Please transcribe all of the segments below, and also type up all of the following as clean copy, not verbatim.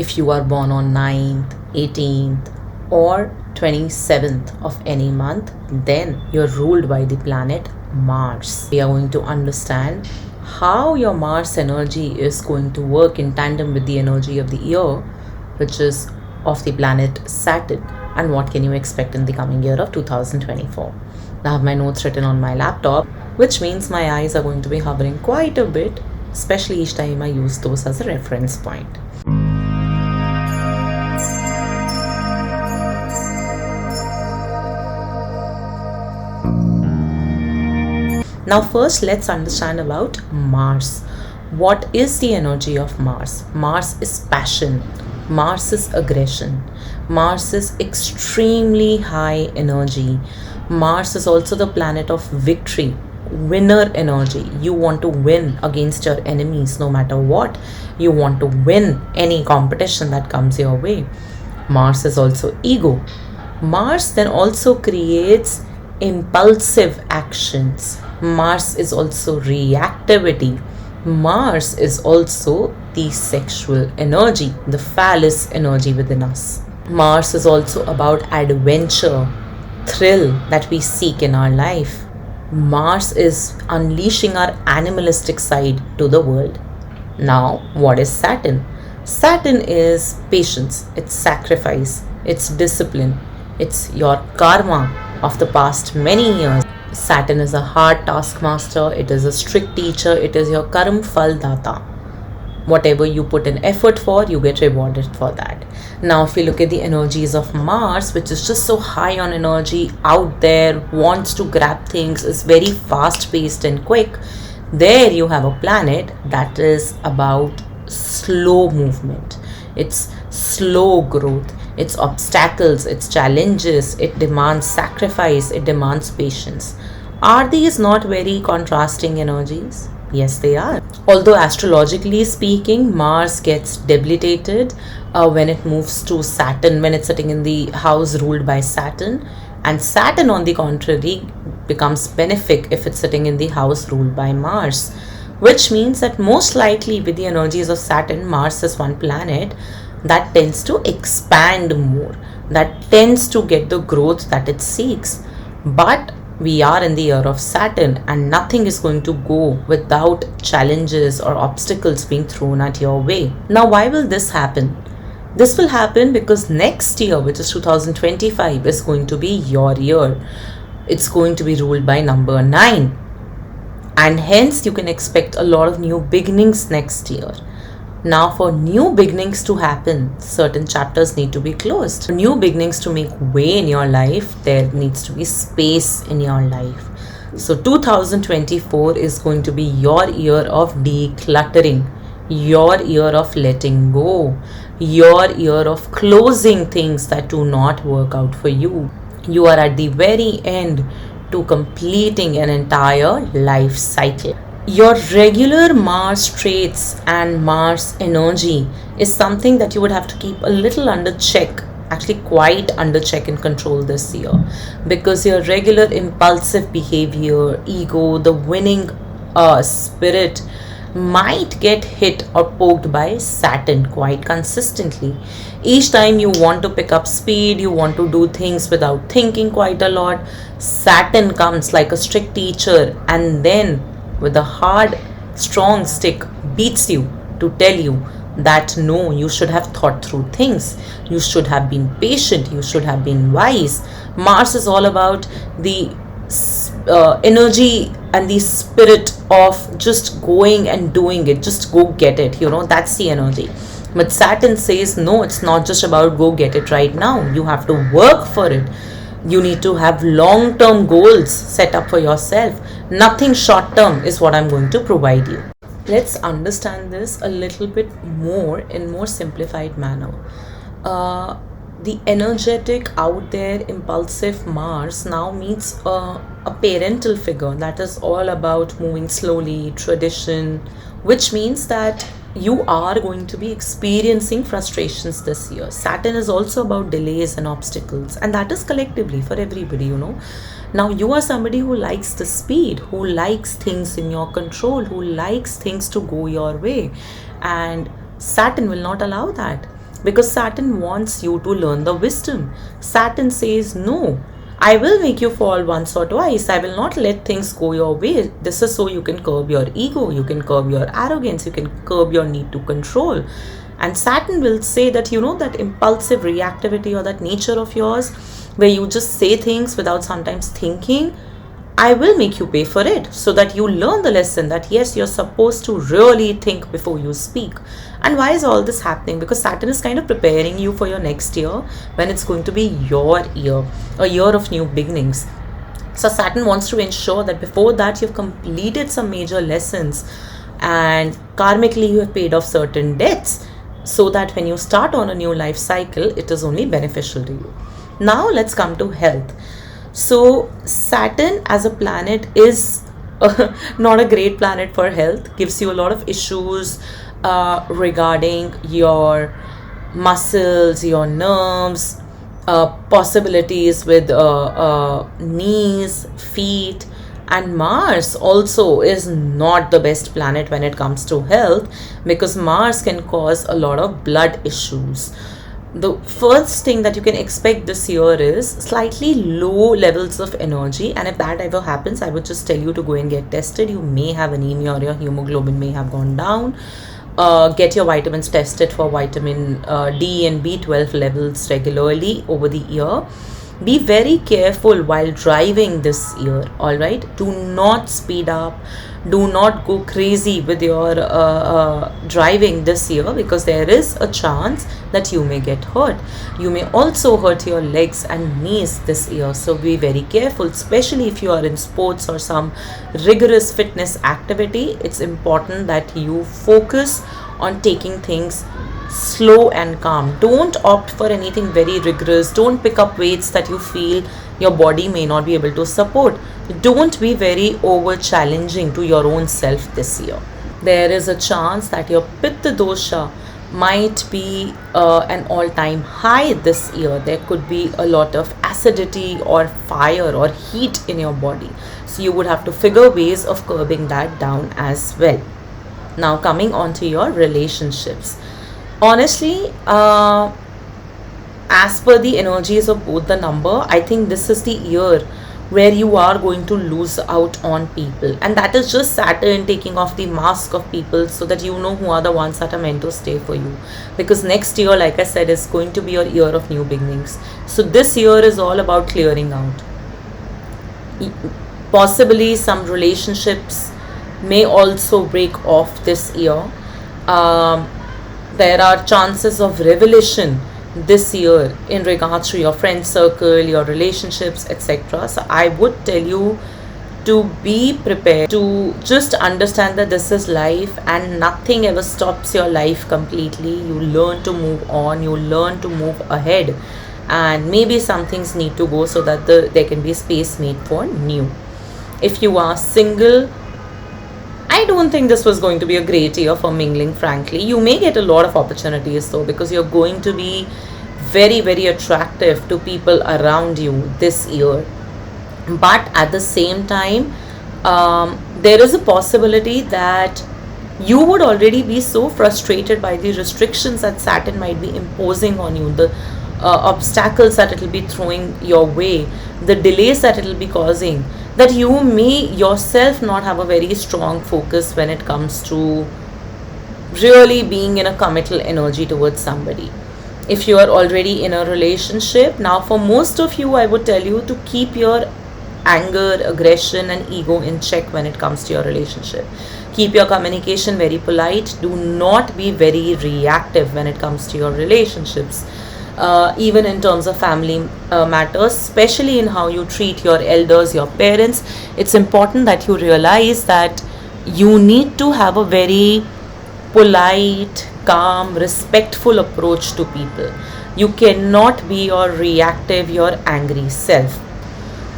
If you are born on 9th, 18th, or 27th of any month, then you're ruled by the planet Mars. We are going to understand how your Mars energy is going to work in tandem with the energy of the year, which is of the planet Saturn, and what can you expect in the coming year of 2024. I have my notes written on my laptop, which means my eyes are going to be hovering quite a bit, especially each time I use those as a reference point. Now first let's understand about Mars. What is the energy of Mars? Mars is passion. Mars is aggression. Mars is extremely high energy. Mars is also the planet of victory, winner energy. You want to win against your enemies no matter what. You want to win any competition that comes your way. Mars is also ego. Mars then also creates impulsive actions. Mars is also reactivity. Mars is also the sexual energy, the phallus energy within us. Mars is also about adventure, thrill that we seek in our life. Mars is unleashing our animalistic side to the world. Now, what is Saturn? Saturn is patience, it's sacrifice, it's discipline, it's your karma of the past many years. Saturn is a hard taskmaster, it is a strict teacher, it is your karma phal data. Whatever you put in effort for, you get rewarded for that. Now, if you look at the energies of Mars, which is just so high on energy, out there, wants to grab things, is very fast paced and quick, there you have a planet that is about slow movement. It's slow growth. It's obstacles, it's challenges, it demands sacrifice, it demands patience. Are these not very contrasting energies? Yes, they are. Although astrologically speaking, Mars gets debilitated when it moves to Saturn, when it's sitting in the house ruled by Saturn. And Saturn, on the contrary, becomes benefic if it's sitting in the house ruled by Mars. Which means that most likely with the energies of Saturn, Mars is one planet that tends to expand more, that tends to get the growth that it seeks. But we are in the year of Saturn, and nothing is going to go without challenges or obstacles being thrown at your way. Now, why will this happen? This will happen because next year, which is 2025, is going to be your year. It's going to be ruled by number 9. And hence, you can expect a lot of new beginnings next year. Now, for new beginnings to happen, certain chapters need to be closed. For new beginnings to make way in your life, there needs to be space in your life. So 2024 is going to be your year of decluttering, your year of letting go, your year of closing things that do not work out for you. You are at the very end to completing an entire life cycle. Your regular Mars traits and Mars energy is something that you would have to keep a little under check, actually quite under check and control this year, because your regular impulsive behavior, ego, the winning spirit might get hit or poked by Saturn quite consistently. Each time you want to pick up speed, you want to do things without thinking quite a lot, Saturn comes like a strict teacher and then with a hard, strong stick beats you to tell you that no, you should have thought through things. You should have been patient. You should have been wise. Mars is all about the energy and the spirit of just going and doing it. Just go get it. That's the energy. But Saturn says, no, it's not just about go get it right now. You have to work for it. You need to have long-term goals set up for yourself. Nothing short-term is what I'm going to provide you. Let's understand this a little bit more in more simplified manner. The energetic, out there, impulsive Mars now meets a parental figure that is all about moving slowly, tradition, which means that you are going to be experiencing frustrations this year. Saturn is also about delays and obstacles, and that is collectively for everybody, Now, you are somebody who likes the speed, who likes things in your control, who likes things to go your way, and Saturn will not allow that. because Saturn wants you to learn the wisdom. Saturn says, no, I will make you fall once or twice. I will not let things go your way. This is so you can curb your ego, you can curb your arrogance, you can curb your need to control. And Saturn will say that, that impulsive reactivity or that nature of yours where you just say things without sometimes thinking, I will make you pay for it, so that you learn the lesson that yes, you're supposed to really think before you speak. And why is all this happening? Because Saturn is kind of preparing you for your next year, when it's going to be your year, a year of new beginnings. So Saturn wants to ensure that before that you've completed some major lessons and karmically you have paid off certain debts, so that when you start on a new life cycle, it is only beneficial to you. Now let's come to health. So Saturn as a planet is not a great planet for health, gives you a lot of issues regarding your muscles, your nerves, possibilities with knees, feet. And Mars also is not the best planet when it comes to health, because Mars can cause a lot of blood issues. The first thing that you can expect this year is slightly low levels of energy, and if that ever happens, I would just tell you to go and get tested. You may have anemia or your hemoglobin may have gone down. Get your vitamins tested for vitamin D and B12 levels regularly over the year. Be very careful while driving this year, alright? Do not speed up. Do not go crazy with your driving this year, because there is a chance that you may get hurt. You may also hurt your legs and knees this year. So be very careful, especially if you are in sports or some rigorous fitness activity. It's important that you focus on taking things slow and calm. Don't opt for anything very rigorous. Don't pick up weights that you feel your body may not be able to support. Don't be very over challenging to your own self this year. There is a chance that your Pitta dosha might be an all-time high this year. There could be a lot of acidity or fire or heat in your body. So you would have to figure ways of curbing that down as well. Now coming on to your relationships. Honestly, as per the energies of both the number, I think this is the year where you are going to lose out on people, and that is just Saturn taking off the mask of people, so that you know who are the ones that are meant to stay for you. Because next year, like I said, is going to be your year of new beginnings. So this year is all about clearing out. Possibly some relationships may also break off this year. There are chances of revelation this year in regards to your friend circle, your relationships, etc. So I would tell you to be prepared, to just understand that this is life and nothing ever stops your life completely. You learn to move on, you learn to move ahead, and maybe some things need to go so that there can be space made for new. If you are single, I don't think this was going to be a great year for mingling, frankly. You may get a lot of opportunities though, because you're going to be very, very attractive to people around you this year. But at the same time, there is a possibility that you would already be so frustrated by the restrictions that Saturn might be imposing on you, the obstacles that it will be throwing your way, the delays that it will be causing, that you may yourself not have a very strong focus when it comes to really being in a committal energy towards somebody. If you are already in a relationship, now for most of you, I would tell you to keep your anger, aggression and ego in check when it comes to your relationship. Keep your communication very polite. Do not be very reactive when it comes to your relationships. Even in terms of family matters, especially in how you treat your elders, your parents, it's important that you realize that you need to have a very polite, calm, respectful approach to people. You cannot be your reactive, your angry self.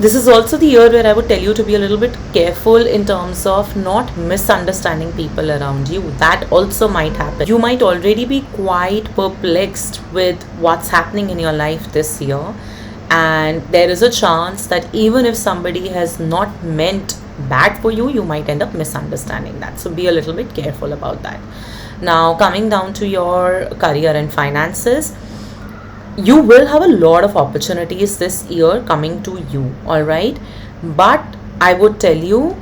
This is also the year where I would tell you to be a little bit careful in terms of not misunderstanding people around you. That also might happen. You might already be quite perplexed with what's happening in your life this year, and there is a chance that even if somebody has not meant bad for you, you might end up misunderstanding that. So be a little bit careful about that. Now, coming down to your career and finances, you will have a lot of opportunities this year coming to you, all right? But I would tell you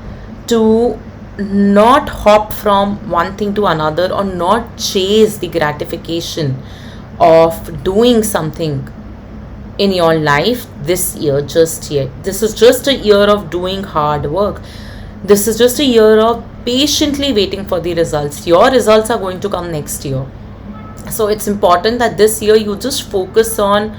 to not hop from one thing to another, or not chase the gratification of doing something in your life this year just yet. This is just a year of doing hard work. This is just a year of patiently waiting for the results. Your results are going to come next year. So it's important that this year you just focus on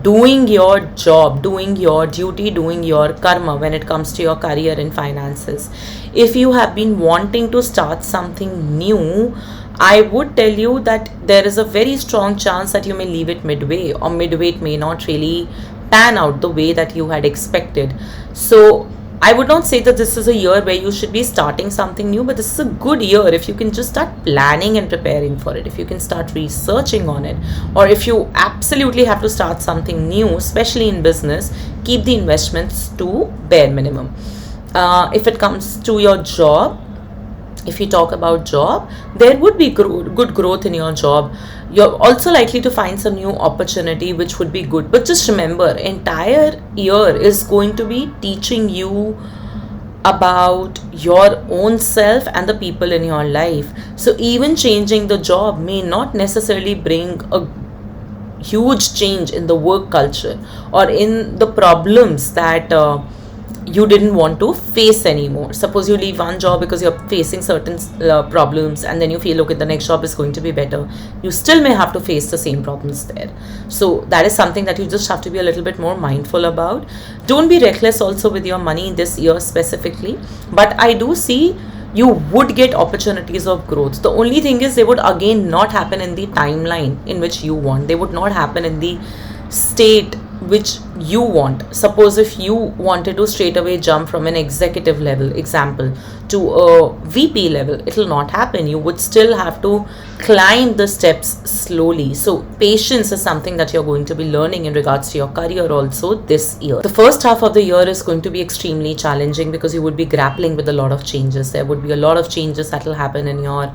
doing your job, doing your duty, doing your karma when it comes to your career and finances. If you have been wanting to start something new, I would tell you that there is a very strong chance that you may leave it midway, or midway it may not really pan out the way that you had expected. So I would not say that this is a year where you should be starting something new, but this is a good year if you can just start planning and preparing for it, if you can start researching on it, or if you absolutely have to start something new, especially in business, keep the investments to bare minimum. If it comes to your job, if you talk about job, there would be good growth in your job. You're also likely to find some new opportunity which would be good, but just remember, entire year is going to be teaching you about your own self and the people in your life. So even changing the job may not necessarily bring a huge change in the work culture or in the problems that you didn't want to face anymore. Suppose you leave one job because you're facing certain problems, and then you feel, okay, the next job is going to be better. You still may have to face the same problems there. So that is something that you just have to be a little bit more mindful about. Don't be reckless also with your money this year specifically, but I do see you would get opportunities of growth. The only thing is, they would again not happen in the timeline in which you want. They would not happen in the state which you want. Suppose if you wanted to straight away jump from an executive level, example, to a VP level, it will not happen. You would still have to climb the steps slowly. So patience is something that you're going to be learning in regards to your career also this year. The first half of the year is going to be extremely challenging because you would be grappling with a lot of changes. There would be a lot of changes that will happen in your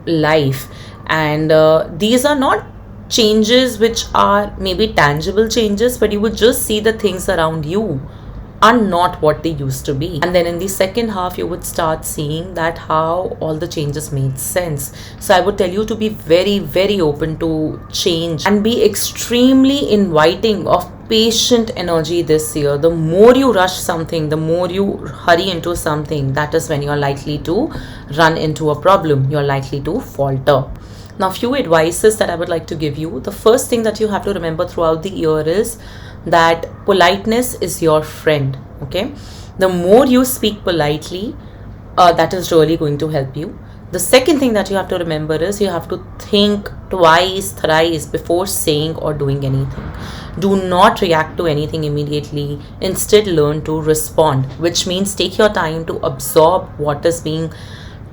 life, and these are not changes which are maybe tangible changes, but you would just see the things around you are not what they used to be. And then in the second half, you would start seeing that how all the changes made sense. So I would tell you to be very, very open to change and be extremely inviting of patient energy this year. The more you rush something, the more you hurry into something, that is when you're likely to run into a problem. You're likely to falter. Now, few advices that I would like to give you. The first thing that you have to remember throughout the year is that politeness is your friend. Okay, the more you speak politely, that is really going to help you. The second thing that you have to remember is you have to think twice, thrice before saying or doing anything. Do not react to anything immediately. Instead, learn to respond, which means take your time to absorb what is being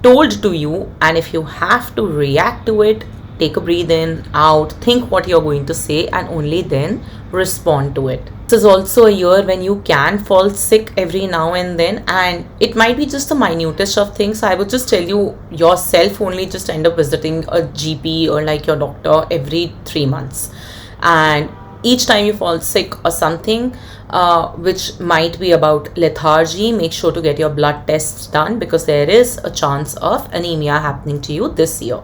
told to you, and if you have to react to it, take a breathe in, out, think what you're going to say, and only then respond to it. This is also a year when you can fall sick every now and then, and it might be just the minutest of things. So I would just tell you yourself, only just end up visiting a GP or like your doctor every 3 months, and each time you fall sick or something which might be about lethargy, make sure to get your blood tests done, because there is a chance of anemia happening to you this year.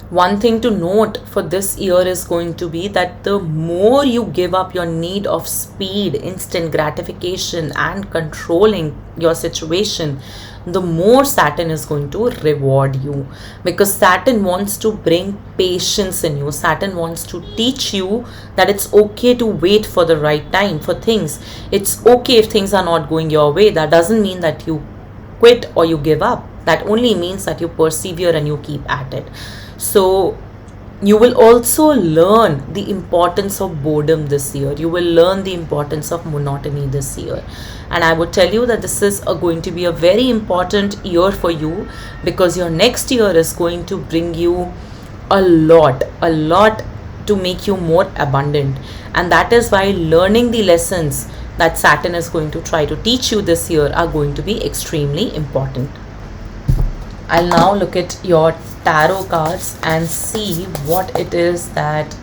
One thing to note for this year is going to be that the more you give up your need of speed, instant gratification, and controlling your situation, the more Saturn is going to reward you, because Saturn wants to bring patience in you. Saturn wants to teach you that it's okay to wait for the right time for things. It's okay if things are not going your way. That doesn't mean that you quit or you give up. That only means that you persevere and you keep at it. So you will also learn the importance of boredom this year. You will learn the importance of monotony this year. And I would tell you that this is going to be a very important year for you, because your next year is going to bring you a lot to make you more abundant. And that is why learning the lessons that Saturn is going to try to teach you this year are going to be extremely important. I'll now look at your tarot cards and see what it is that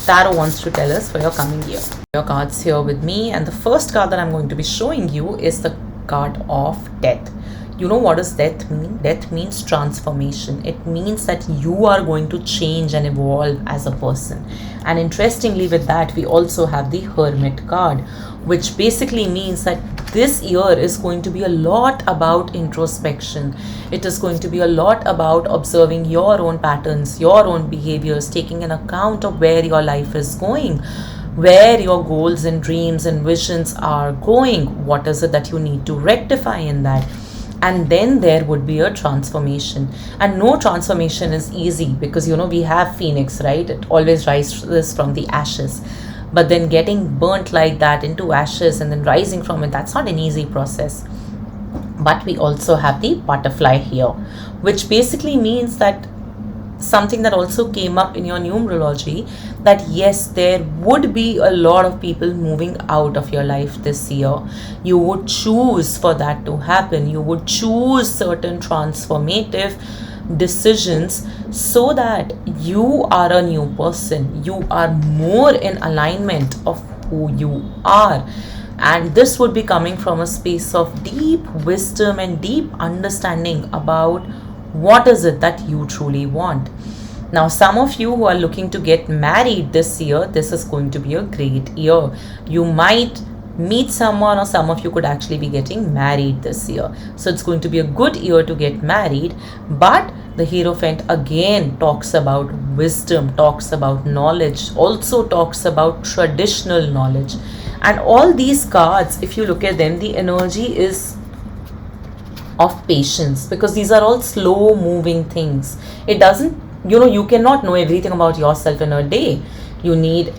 tarot wants to tell us for your coming year. Your cards here with me, and the first card that I'm going to be showing you is the card of death. You know what does death mean? Death means transformation. It means that you are going to change and evolve as a person. And interestingly, with that, we also have the Hermit card, which basically means that this year is going to be a lot about introspection. It is going to be a lot about observing your own patterns, your own behaviors, taking an account of where your life is going, where your goals and dreams and visions are going. What is it that you need to rectify in that? And then there would be a transformation, and no transformation is easy, because we have phoenix, right? It always rises from the ashes, but then getting burnt like that into ashes and then rising from it, that's not an easy process. But we also have the butterfly here, which basically means that something that also came up in your numerology, that yes, there would be a lot of people moving out of your life this year. You would choose for that to happen. You would choose certain transformative decisions so that you are a new person. You are more in alignment of who you are. And this would be coming from a space of deep wisdom and deep understanding about what is it that you truly want. Now, some of you who are looking to get married this year, this is going to be a great year. You might meet someone, or some of you could actually be getting married this year. So it's going to be a good year to get married. But the Hierophant again talks about wisdom, talks about knowledge, also talks about traditional knowledge. And all these cards, if you look at them, the energy is of patience, because these are all slow moving things. It doesn't, you cannot know everything about yourself in a day. You need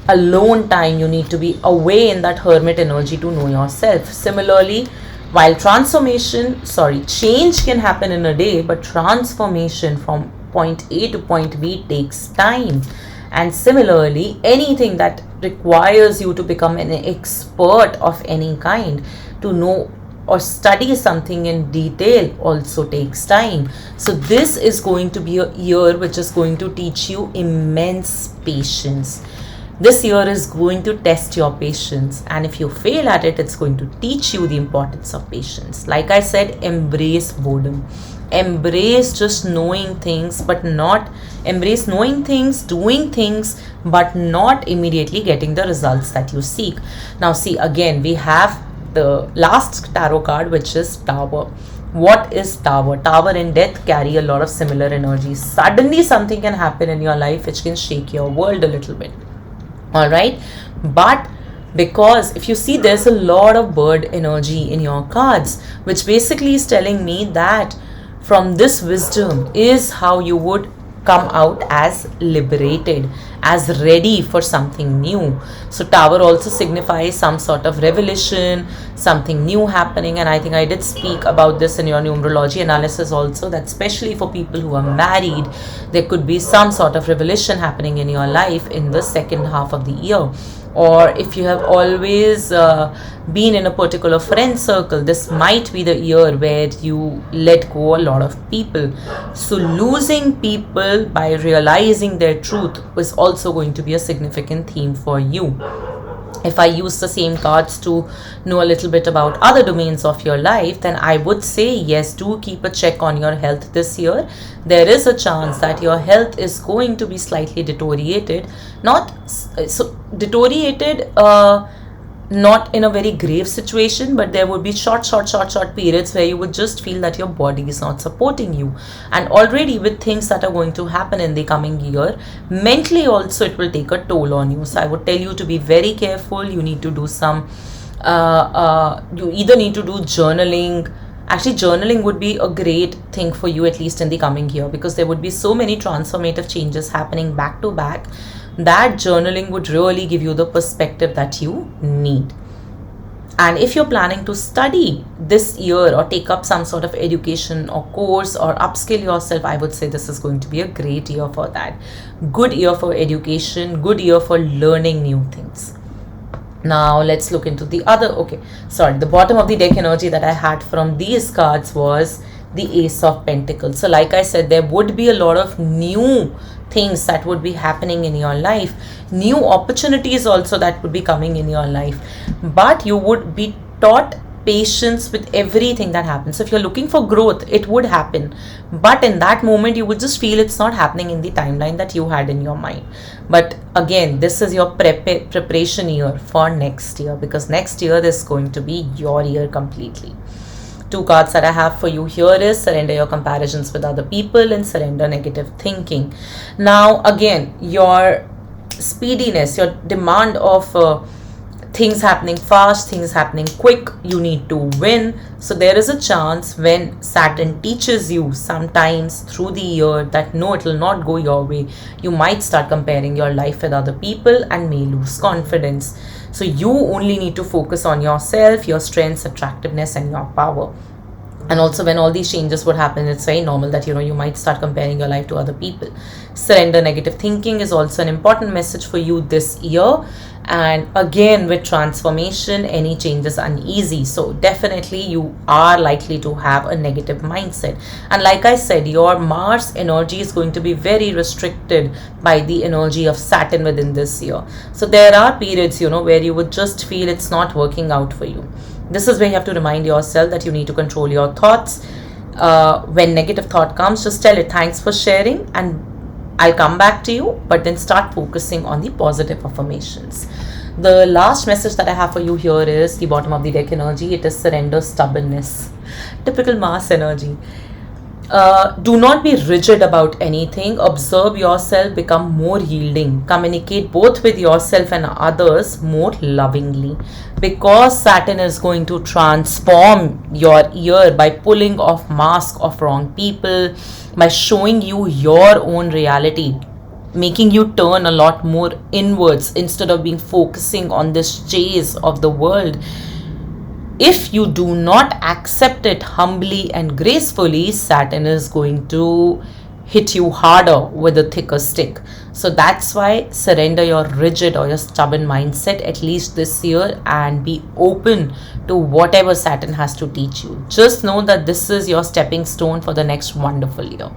alone time. You need to be away in that hermit energy to know yourself. Similarly, while change can happen in a day, but transformation from point A to point B takes time. And similarly, anything that requires you to become an expert of any kind, to know or study something in detail, also takes time. So this is going to be a year which is going to teach you immense patience. This year is going to test your patience, and if you fail at it, it's going to teach you the importance of patience. Like I said, embrace boredom. Embrace just knowing things, but not embrace knowing things, doing things, but not immediately getting the results that you seek. Now see, again, we have the last tarot card, which is Tower. What is Tower? Tower and death carry a lot of similar energies. Suddenly something can happen in your life which can shake your world a little bit. All right, but because if you see, there's a lot of bird energy in your cards, which basically is telling me that from this wisdom is how you would come out as liberated, as ready for something new. So Tower also signifies some sort of revelation, something new happening. And I think I did speak about this in your numerology analysis also, that especially for people who are married, there could be some sort of revelation happening in your life in the second half of the year. Or if you have always been in a particular friend circle, this might be the year where you let go a lot of people. So losing people by realizing their truth is also going to be a significant theme for you. If I use the same cards to know a little bit about other domains of your life, then I would say yes, do keep a check on your health this year. There is a chance that your health is going to be slightly deteriorated. Not so deteriorated, not in a very grave situation, but there would be short periods where you would just feel that your body is not supporting you. And already with things that are going to happen in the coming year, mentally also it will take a toll on you. So I would tell you to be very careful. You need to do some you either need to do journaling. Actually, journaling would be a great thing for you, at least in the coming year, because there would be so many transformative changes happening back to back, that journaling would really give you the perspective that you need. And if you're planning to study this year or take up some sort of education or course or upskill yourself, I would say this is going to be a great year for that. Good year for education, good year for learning new things. Now let's look into the other, the bottom of the deck energy that I had from these cards was the Ace of Pentacles. So like I said, there would be a lot of new things that would be happening in your life, new opportunities also that would be coming in your life, but you would be taught patience with everything that happens. If you're looking for growth, it would happen, but in that moment you would just feel it's not happening in the timeline that you had in your mind. But again, this is your preparation year for next year, because next year is going to be your year completely. Two cards that I have for you here is surrender your comparisons with other people and surrender negative thinking. Now again, your speediness, your demand of things happening fast, things happening quick, you need to win. So there is a chance when Saturn teaches you sometimes through the year that no, it will not go your way, you might start comparing your life with other people and may lose confidence. So you only need to focus on yourself, your strengths, attractiveness and your power. And also when all these changes would happen, it's very normal that you might start comparing your life to other people. Surrender negative thinking is also an important message for you this year. And again, with transformation, any change is uneasy, so definitely you are likely to have a negative mindset. And like I said, your Mars energy is going to be very restricted by the energy of Saturn within this year. So there are periods where you would just feel it's not working out for you. This is where you have to remind yourself that you need to control your thoughts. When negative thought comes, just tell it, thanks for sharing and I'll come back to you, but then start focusing on the positive affirmations. The last message that I have for you here is the bottom of the deck energy. It is surrender stubbornness. Typical Mars energy. Do not be rigid about anything. Observe yourself, become more yielding. Communicate both with yourself and others more lovingly. Because Saturn is going to transform your year by pulling off mask of wrong people, by showing you your own reality, making you turn a lot more inwards instead of being focusing on this chase of the world. If you do not accept it humbly and gracefully, Saturn is going to hit you harder with a thicker stick. So that's why surrender your rigid or your stubborn mindset at least this year and be open to whatever Saturn has to teach you. Just know that this is your stepping stone for the next wonderful year.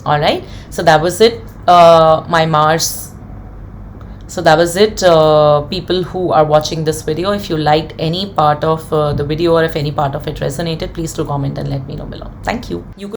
All right, so that was it, my Mars. So that was it, people who are watching this video. If you liked any part of the video or if any part of it resonated, please do comment and let me know below. Thank you.